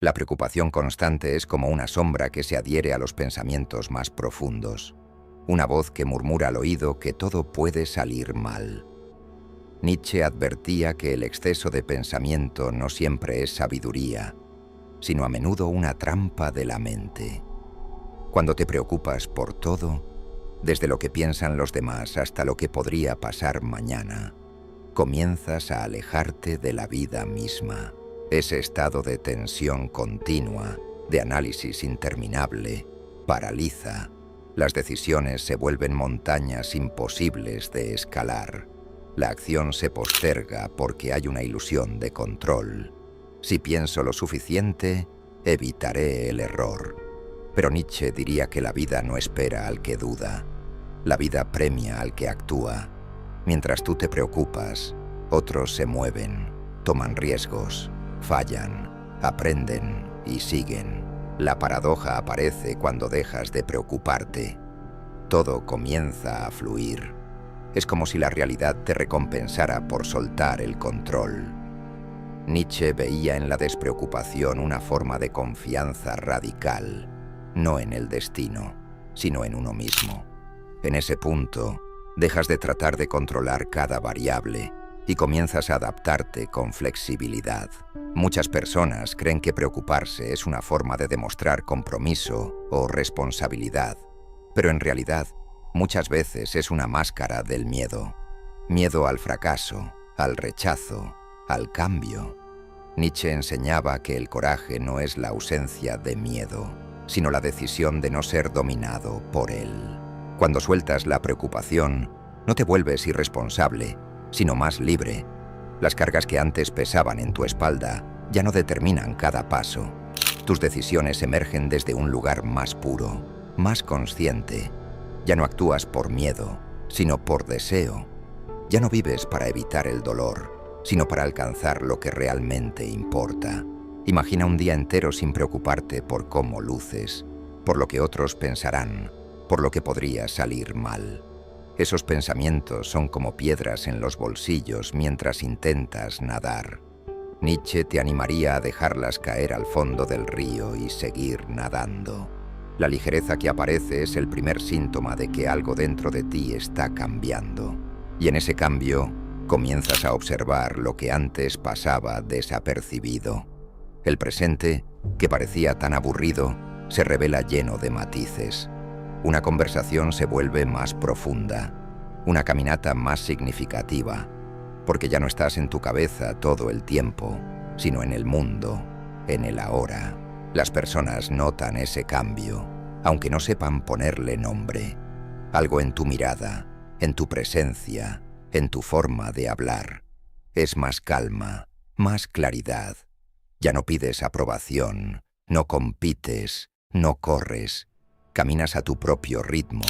La preocupación constante es como una sombra que se adhiere a los pensamientos más profundos, una voz que murmura al oído que todo puede salir mal. Nietzsche advertía que el exceso de pensamiento no siempre es sabiduría, sino a menudo una trampa de la mente. Cuando te preocupas por todo, desde lo que piensan los demás hasta lo que podría pasar mañana, comienzas a alejarte de la vida misma. Ese estado de tensión continua, de análisis interminable, paraliza. Las decisiones se vuelven montañas imposibles de escalar. La acción se posterga porque hay una ilusión de control. Si pienso lo suficiente, evitaré el error. Pero Nietzsche diría que la vida no espera al que duda. La vida premia al que actúa. Mientras tú te preocupas, otros se mueven, toman riesgos, fallan, aprenden y siguen. La paradoja aparece cuando dejas de preocuparte. Todo comienza a fluir. Es como si la realidad te recompensara por soltar el control. Nietzsche veía en la despreocupación una forma de confianza radical, no en el destino, sino en uno mismo. En ese punto, dejas de tratar de controlar cada variable y comienzas a adaptarte con flexibilidad. Muchas personas creen que preocuparse es una forma de demostrar compromiso o responsabilidad, pero en realidad, muchas veces es una máscara del miedo. Miedo al fracaso, al rechazo, al cambio. Nietzsche enseñaba que el coraje no es la ausencia de miedo, sino la decisión de no ser dominado por él. Cuando sueltas la preocupación, no te vuelves irresponsable, sino más libre. Las cargas que antes pesaban en tu espalda ya no determinan cada paso. Tus decisiones emergen desde un lugar más puro, más consciente. Ya no actúas por miedo, sino por deseo. Ya no vives para evitar el dolor, sino para alcanzar lo que realmente importa. Imagina un día entero sin preocuparte por cómo luces, por lo que otros pensarán, por lo que podría salir mal. Esos pensamientos son como piedras en los bolsillos mientras intentas nadar. Nietzsche te animaría a dejarlas caer al fondo del río y seguir nadando. La ligereza que aparece es el primer síntoma de que algo dentro de ti está cambiando. Y en ese cambio, comienzas a observar lo que antes pasaba desapercibido. El presente, que parecía tan aburrido, se revela lleno de matices. Una conversación se vuelve más profunda, una caminata más significativa, porque ya no estás en tu cabeza todo el tiempo, sino en el mundo, en el ahora. Las personas notan ese cambio, aunque no sepan ponerle nombre. Algo en tu mirada, en tu presencia, en tu forma de hablar. Es más calma, más claridad. Ya no pides aprobación, no compites, no corres. Caminas a tu propio ritmo,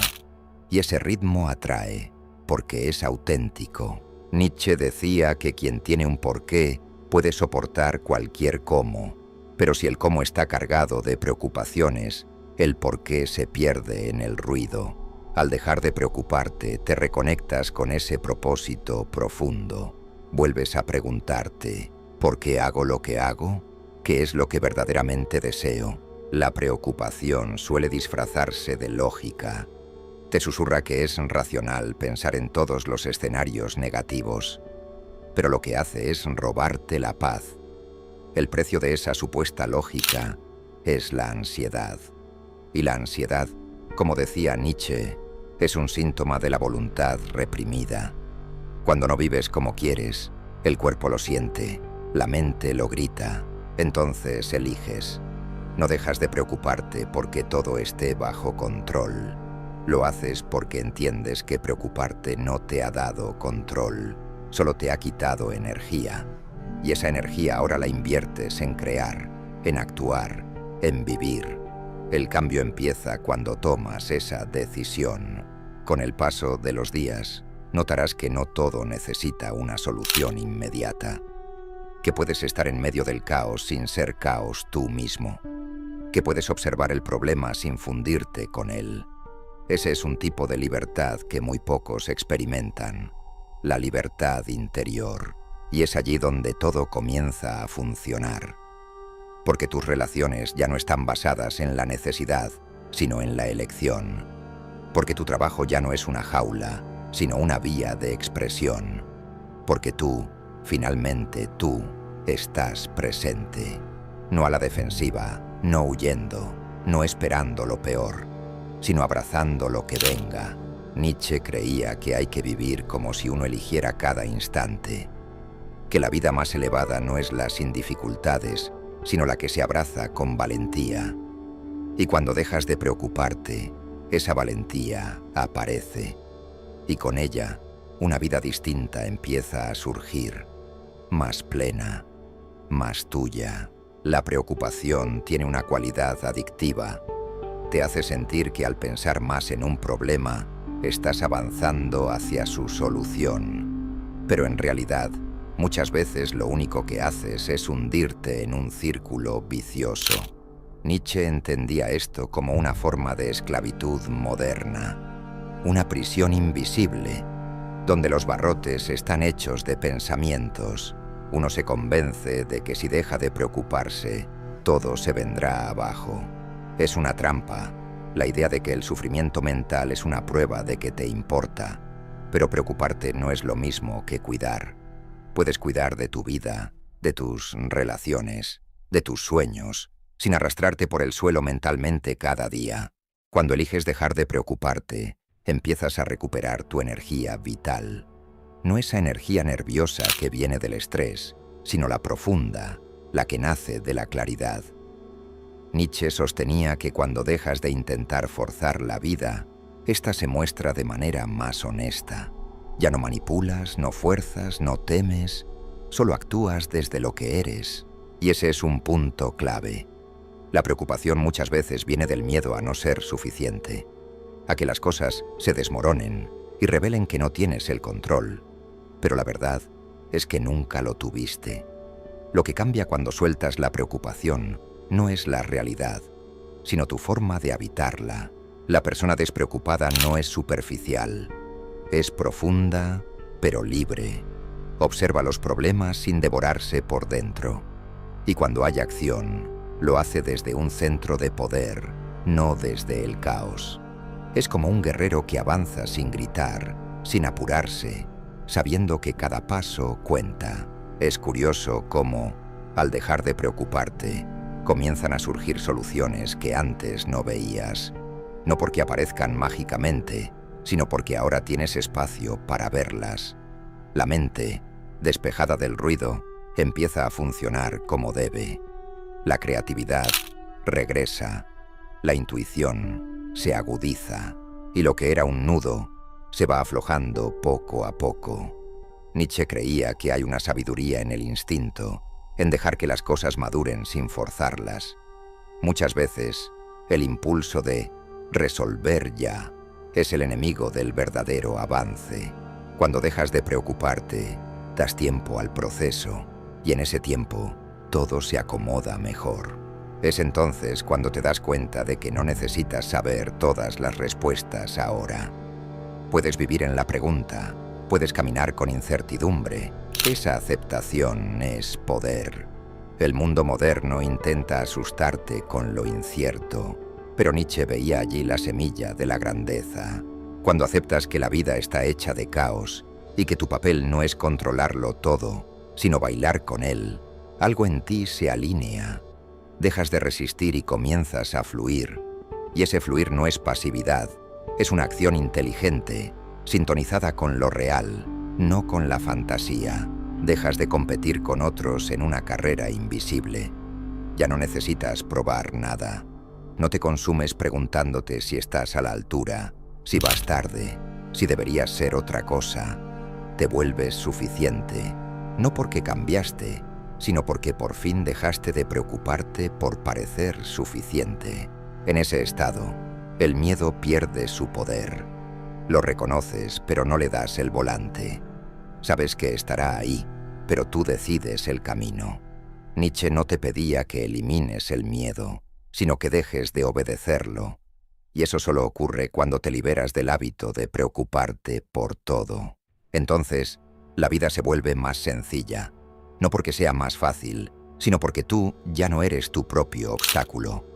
y ese ritmo atrae, porque es auténtico. Nietzsche decía que quien tiene un porqué puede soportar cualquier cómo, pero si el cómo está cargado de preocupaciones, el porqué se pierde en el ruido. Al dejar de preocuparte, te reconectas con ese propósito profundo. Vuelves a preguntarte, ¿por qué hago lo que hago? ¿Qué es lo que verdaderamente deseo? La preocupación suele disfrazarse de lógica. Te susurra que es racional pensar en todos los escenarios negativos, pero lo que hace es robarte la paz. El precio de esa supuesta lógica es la ansiedad. Y la ansiedad, como decía Nietzsche, es un síntoma de la voluntad reprimida. Cuando no vives como quieres, el cuerpo lo siente, la mente lo grita, entonces eliges. No dejas de preocuparte porque todo esté bajo control. Lo haces porque entiendes que preocuparte no te ha dado control, solo te ha quitado energía. Y esa energía ahora la inviertes en crear, en actuar, en vivir. El cambio empieza cuando tomas esa decisión. Con el paso de los días, notarás que no todo necesita una solución inmediata. Que puedes estar en medio del caos sin ser caos tú mismo. Que puedes observar el problema sin fundirte con él. Ese es un tipo de libertad que muy pocos experimentan, la libertad interior, y es allí donde todo comienza a funcionar. porque tus relaciones ya no están basadas en la necesidad, sino en la elección, porque tu trabajo ya no es una jaula, sino una vía de expresión, porque tú, finalmente tú, estás presente, no a la defensiva, no huyendo, no esperando lo peor, sino abrazando lo que venga. Nietzsche creía que hay que vivir como si uno eligiera cada instante, que la vida más elevada no es la sin dificultades, sino la que se abraza con valentía. Y cuando dejas de preocuparte, esa valentía aparece, y con ella una vida distinta empieza a surgir, más plena, más tuya. La preocupación tiene una cualidad adictiva. Te hace sentir que al pensar más en un problema, estás avanzando hacia su solución. Pero en realidad, muchas veces lo único que haces es hundirte en un círculo vicioso. Nietzsche entendía esto como una forma de esclavitud moderna, una prisión invisible, donde los barrotes están hechos de pensamientos. Uno se convence de que si deja de preocuparse, todo se vendrá abajo. Es una trampa, la idea de que el sufrimiento mental es una prueba de que te importa, pero preocuparte no es lo mismo que cuidar. Puedes cuidar de tu vida, de tus relaciones, de tus sueños, sin arrastrarte por el suelo mentalmente cada día. Cuando eliges dejar de preocuparte, empiezas a recuperar tu energía vital. No esa energía nerviosa que viene del estrés, sino la profunda, la que nace de la claridad. Nietzsche sostenía que cuando dejas de intentar forzar la vida, ésta se muestra de manera más honesta. Ya no manipulas, no fuerzas, no temes, solo actúas desde lo que eres. Y ese es un punto clave. La preocupación muchas veces viene del miedo a no ser suficiente, a que las cosas se desmoronen y revelen que no tienes el control. Pero la verdad es que nunca lo tuviste. Lo que cambia cuando sueltas la preocupación no es la realidad, sino tu forma de habitarla. La persona despreocupada no es superficial, es profunda, pero libre. Observa los problemas sin devorarse por dentro. Y cuando hay acción, lo hace desde un centro de poder, no desde el caos. Es como un guerrero que avanza sin gritar, sin apurarse, sabiendo que cada paso cuenta. Es curioso cómo, al dejar de preocuparte, comienzan a surgir soluciones que antes no veías. No porque aparezcan mágicamente, sino porque ahora tienes espacio para verlas. La mente, despejada del ruido, empieza a funcionar como debe. La creatividad regresa, la intuición se agudiza, y lo que era un nudo se va aflojando poco a poco. Nietzsche creía que hay una sabiduría en el instinto, en dejar que las cosas maduren sin forzarlas. Muchas veces, el impulso de resolver ya es el enemigo del verdadero avance. Cuando dejas de preocuparte, das tiempo al proceso, y en ese tiempo, todo se acomoda mejor. Es entonces cuando te das cuenta de que no necesitas saber todas las respuestas ahora. Puedes vivir en la pregunta, puedes caminar con incertidumbre. Esa aceptación es poder. El mundo moderno intenta asustarte con lo incierto, pero Nietzsche veía allí la semilla de la grandeza. Cuando aceptas que la vida está hecha de caos y que tu papel no es controlarlo todo, sino bailar con él, algo en ti se alinea. Dejas de resistir y comienzas a fluir. Y ese fluir no es pasividad, es una acción inteligente, sintonizada con lo real, no con la fantasía. Dejas de competir con otros en una carrera invisible. Ya no necesitas probar nada. No te consumes preguntándote si estás a la altura, si vas tarde, si deberías ser otra cosa. Te vuelves suficiente, no porque cambiaste, sino porque por fin dejaste de preocuparte por parecer suficiente. En ese estado, el miedo pierde su poder. Lo reconoces, pero no le das el volante. Sabes que estará ahí, pero tú decides el camino. Nietzsche no te pedía que elimines el miedo, sino que dejes de obedecerlo. Y eso solo ocurre cuando te liberas del hábito de preocuparte por todo. Entonces, la vida se vuelve más sencilla, no porque sea más fácil, sino porque tú ya no eres tu propio obstáculo.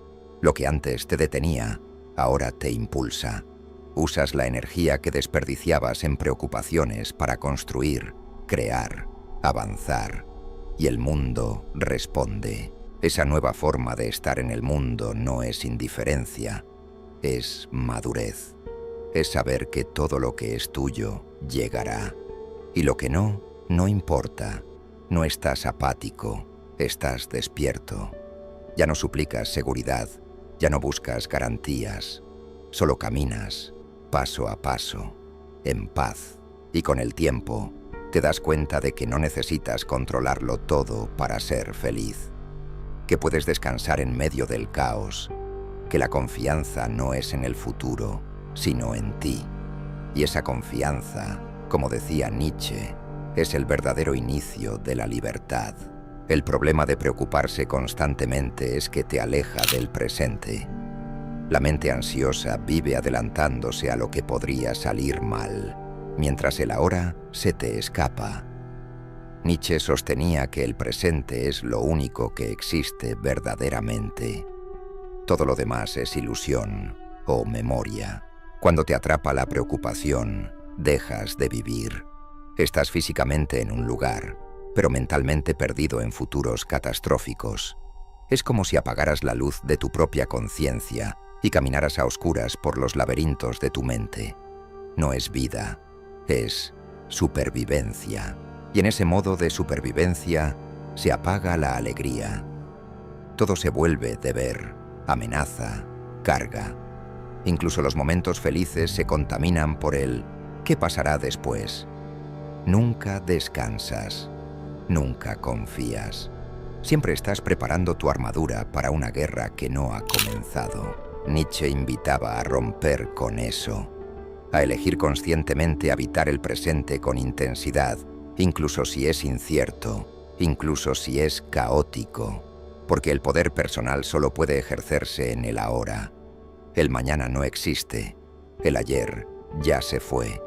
Lo que antes te detenía, ahora te impulsa. Usas la energía que desperdiciabas en preocupaciones para construir, crear, avanzar. Y el mundo responde. Esa nueva forma de estar en el mundo no es indiferencia, es madurez. Es saber que todo lo que es tuyo llegará. Y lo que no, no importa. No estás apático, estás despierto. Ya no suplicas seguridad, ya no buscas garantías. Solo caminas, paso a paso, en paz. Y con el tiempo, te das cuenta de que no necesitas controlarlo todo para ser feliz. Que puedes descansar en medio del caos. Que la confianza no es en el futuro, sino en ti. Y esa confianza, como decía Nietzsche, es el verdadero inicio de la libertad. El problema de preocuparse constantemente es que te aleja del presente. La mente ansiosa vive adelantándose a lo que podría salir mal, mientras el ahora se te escapa. Nietzsche sostenía que el presente es lo único que existe verdaderamente. Todo lo demás es ilusión o memoria. Cuando te atrapa la preocupación, dejas de vivir. Estás físicamente en un lugar, pero mentalmente perdido en futuros catastróficos. Es como si apagaras la luz de tu propia conciencia y caminaras a oscuras por los laberintos de tu mente. No es vida, es supervivencia. Y en ese modo de supervivencia se apaga la alegría. Todo se vuelve deber, amenaza, carga. Incluso los momentos felices se contaminan por el ¿qué pasará después? Nunca descansas, nunca confías. Siempre estás preparando tu armadura para una guerra que no ha comenzado. Nietzsche invitaba a romper con eso, a elegir conscientemente habitar el presente con intensidad, incluso si es incierto, incluso si es caótico, porque el poder personal solo puede ejercerse en el ahora. El mañana no existe, el ayer ya se fue.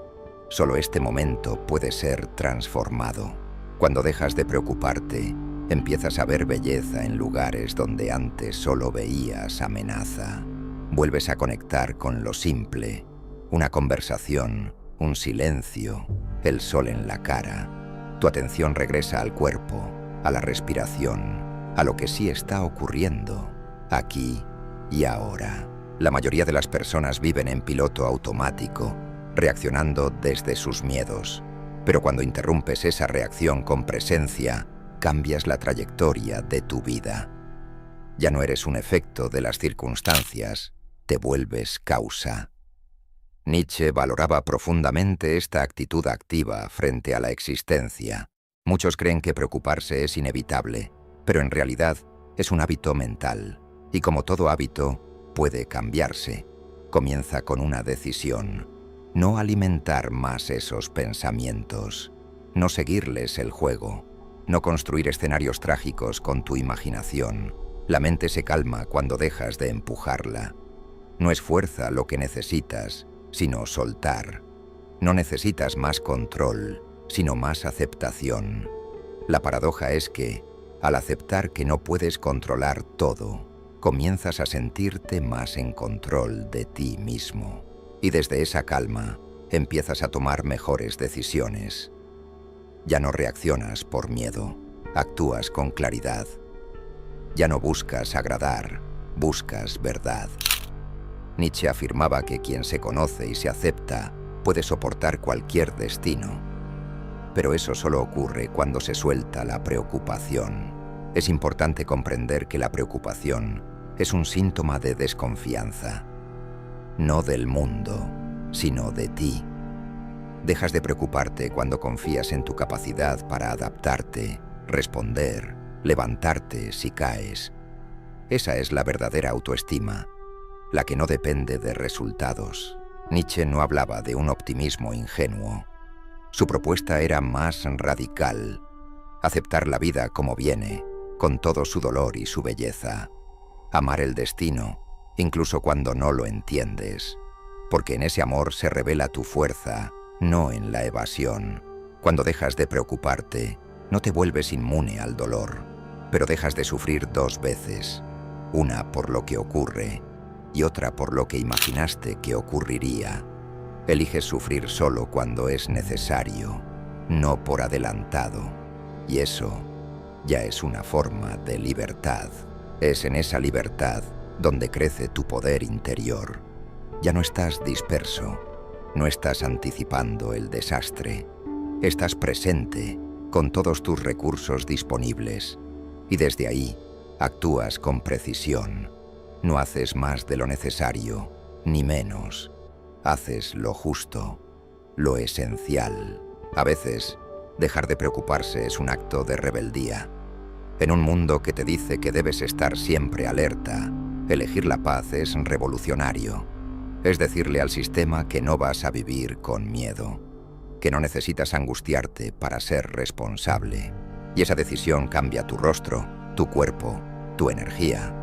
Solo este momento puede ser transformado. Cuando dejas de preocuparte, empiezas a ver belleza en lugares donde antes solo veías amenaza. Vuelves a conectar con lo simple, una conversación, un silencio, el sol en la cara. Tu atención regresa al cuerpo, a la respiración, a lo que sí está ocurriendo, aquí y ahora. La mayoría de las personas viven en piloto automático, reaccionando desde sus miedos. Pero cuando interrumpes esa reacción con presencia, cambias la trayectoria de tu vida. Ya no eres un efecto de las circunstancias, te vuelves causa. Nietzsche valoraba profundamente esta actitud activa frente a la existencia. Muchos creen que preocuparse es inevitable, pero en realidad es un hábito mental, y como todo hábito, puede cambiarse. Comienza con una decisión. No alimentar más esos pensamientos, no seguirles el juego, no construir escenarios trágicos con tu imaginación. La mente se calma cuando dejas de empujarla. No es fuerza lo que necesitas, sino soltar. No necesitas más control, sino más aceptación. La paradoja es que, al aceptar que no puedes controlar todo, comienzas a sentirte más en control de ti mismo. Y desde esa calma, empiezas a tomar mejores decisiones. Ya no reaccionas por miedo, actúas con claridad. Ya no buscas agradar, buscas verdad. Nietzsche afirmaba que quien se conoce y se acepta puede soportar cualquier destino. Pero eso solo ocurre cuando se suelta la preocupación. Es importante comprender que la preocupación es un síntoma de desconfianza. No del mundo, sino de ti. Dejas de preocuparte cuando confías en tu capacidad para adaptarte, responder, levantarte si caes. Esa es la verdadera autoestima, la que no depende de resultados. Nietzsche no hablaba de un optimismo ingenuo. Su propuesta era más radical: aceptar la vida como viene, con todo su dolor y su belleza. Amar el destino, incluso cuando no lo entiendes, porque en ese amor se revela tu fuerza, no en la evasión. Cuando dejas de preocuparte, no te vuelves inmune al dolor. pero dejas de sufrir dos veces, una por lo que ocurre y otra por lo que imaginaste que ocurriría. Eliges sufrir solo cuando es necesario, no por adelantado, y eso ya es una forma de libertad. Es en esa libertad donde crece tu poder interior. Ya no estás disperso, no estás anticipando el desastre. Estás presente, con todos tus recursos disponibles, y desde ahí actúas con precisión. No haces más de lo necesario, ni menos. Haces lo justo, lo esencial. A veces, dejar de preocuparse es un acto de rebeldía. En un mundo que te dice que debes estar siempre alerta, elegir la paz es revolucionario. Es decirle al sistema que no vas a vivir con miedo, que no necesitas angustiarte para ser responsable. Y esa decisión cambia tu rostro, tu cuerpo, tu energía.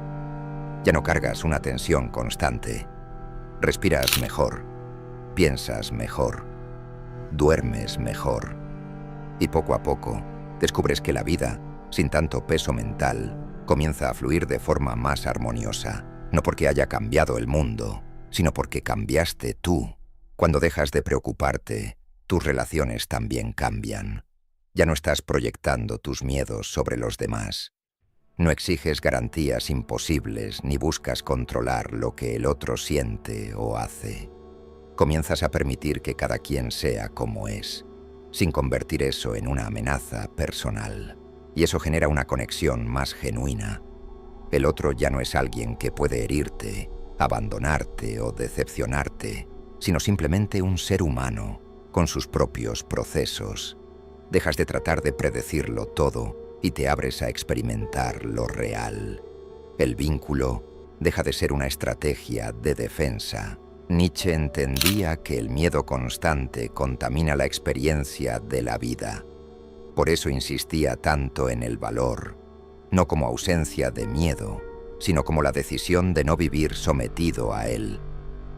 Ya no cargas una tensión constante. Respiras mejor, piensas mejor, duermes mejor. Y poco a poco, descubres que la vida, sin tanto peso mental, comienza a fluir de forma más armoniosa. No porque haya cambiado el mundo, sino porque cambiaste tú. Cuando dejas de preocuparte, tus relaciones también cambian. Ya no estás proyectando tus miedos sobre los demás. No exiges garantías imposibles ni buscas controlar lo que el otro siente o hace. Comienzas a permitir que cada quien sea como es, sin convertir eso en una amenaza personal. Y eso genera una conexión más genuina. El otro ya no es alguien que puede herirte, abandonarte o decepcionarte, sino simplemente un ser humano con sus propios procesos. Dejas de tratar de predecirlo todo y te abres a experimentar lo real. El vínculo deja de ser una estrategia de defensa. Nietzsche entendía que el miedo constante contamina la experiencia de la vida. Por eso insistía tanto en el valor, no como ausencia de miedo, sino como la decisión de no vivir sometido a él.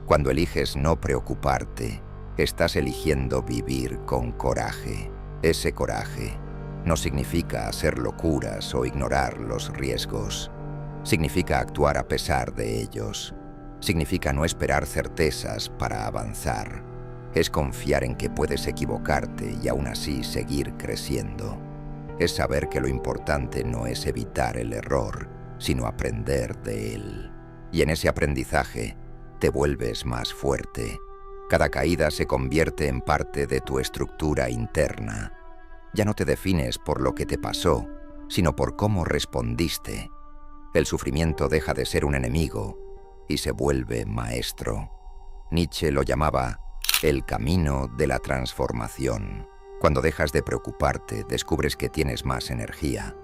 Cuando eliges no preocuparte, estás eligiendo vivir con coraje. Ese coraje no significa hacer locuras o ignorar los riesgos. Significa actuar a pesar de ellos. Significa no esperar certezas para avanzar. Es confiar en que puedes equivocarte y aún así seguir creciendo. Es saber que lo importante no es evitar el error, sino aprender de él. Y en ese aprendizaje te vuelves más fuerte. Cada caída se convierte en parte de tu estructura interna. Ya no te defines por lo que te pasó, sino por cómo respondiste. El sufrimiento deja de ser un enemigo y se vuelve maestro. Nietzsche lo llamaba el camino de la transformación. Cuando dejas de preocuparte, descubres que tienes más energía.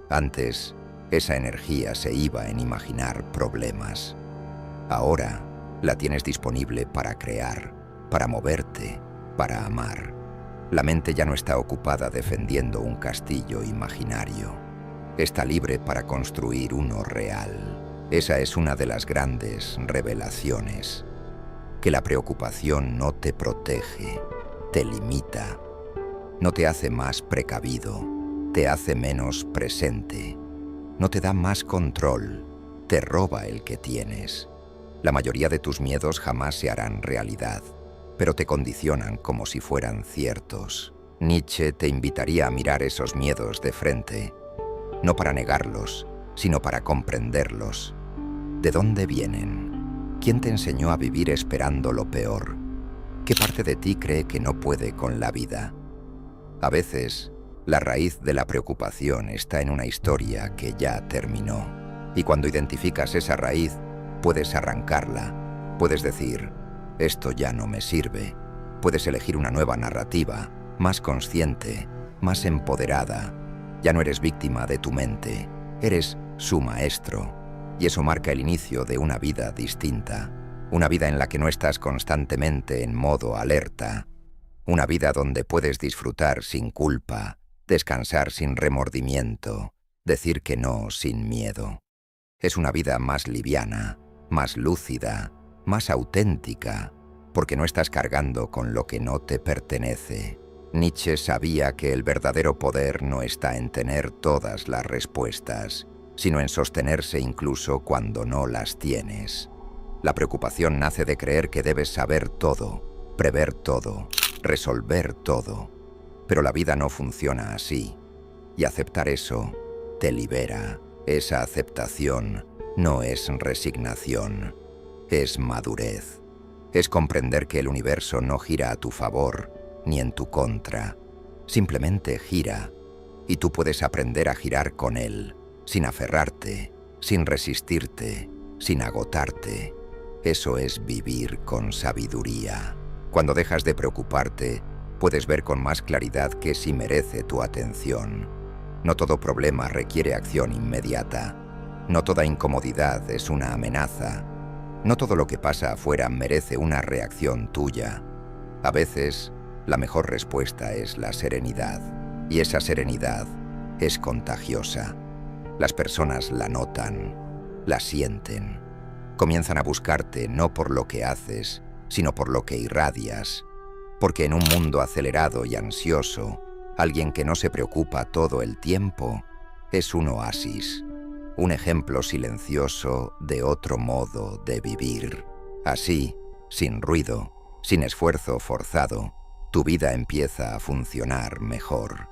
Antes, esa energía se iba en imaginar problemas. Ahora, la tienes disponible para crear, para moverte, para amar. La mente ya no está ocupada defendiendo un castillo imaginario. Está libre para construir uno real. Esa es una de las grandes revelaciones. Que la preocupación no te protege, te limita. No te hace más precavido, te hace menos presente. No te da más control, te roba el que tienes. La mayoría de tus miedos jamás se harán realidad, pero te condicionan como si fueran ciertos. Nietzsche te invitaría a mirar esos miedos de frente, no para negarlos, sino para comprenderlos. ¿De dónde vienen? ¿Quién te enseñó a vivir esperando lo peor? ¿Qué parte de ti cree que no puede con la vida? A veces, la raíz de la preocupación está en una historia que ya terminó. Y cuando identificas esa raíz, puedes arrancarla. Puedes decir, esto ya no me sirve. Puedes elegir una nueva narrativa, más consciente, más empoderada. Ya no eres víctima de tu mente, eres su maestro. Y eso marca el inicio de una vida distinta. Una vida en la que no estás constantemente en modo alerta. Una vida donde puedes disfrutar sin culpa, descansar sin remordimiento, decir que no sin miedo. Es una vida más liviana, más lúcida, más auténtica, porque no estás cargando con lo que no te pertenece. Nietzsche sabía que el verdadero poder no está en tener todas las respuestas, sino en sostenerse incluso cuando no las tienes. La preocupación nace de creer que debes saber todo, prever todo, resolver todo. Pero la vida no funciona así, y aceptar eso te libera. Esa aceptación no es resignación, es madurez. Es comprender que el universo no gira a tu favor ni en tu contra, simplemente gira, y tú puedes aprender a girar con él, sin aferrarte, sin resistirte, sin agotarte. Eso es vivir con sabiduría. Cuando dejas de preocuparte, puedes ver con más claridad qué sí merece tu atención. No todo problema requiere acción inmediata. No toda incomodidad es una amenaza. No todo lo que pasa afuera merece una reacción tuya. A veces, la mejor respuesta es la serenidad, y esa serenidad es contagiosa. Las personas la notan, la sienten. Comienzan a buscarte no por lo que haces, sino por lo que irradias. Porque en un mundo acelerado y ansioso, alguien que no se preocupa todo el tiempo es un oasis, un ejemplo silencioso de otro modo de vivir. Así, sin ruido, sin esfuerzo forzado, tu vida empieza a funcionar mejor.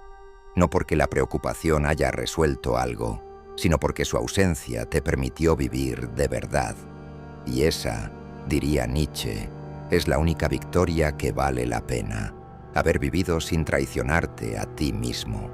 No porque la preocupación haya resuelto algo, sino porque su ausencia te permitió vivir de verdad. Y esa, diría Nietzsche, es la única victoria que vale la pena, haber vivido sin traicionarte a ti mismo.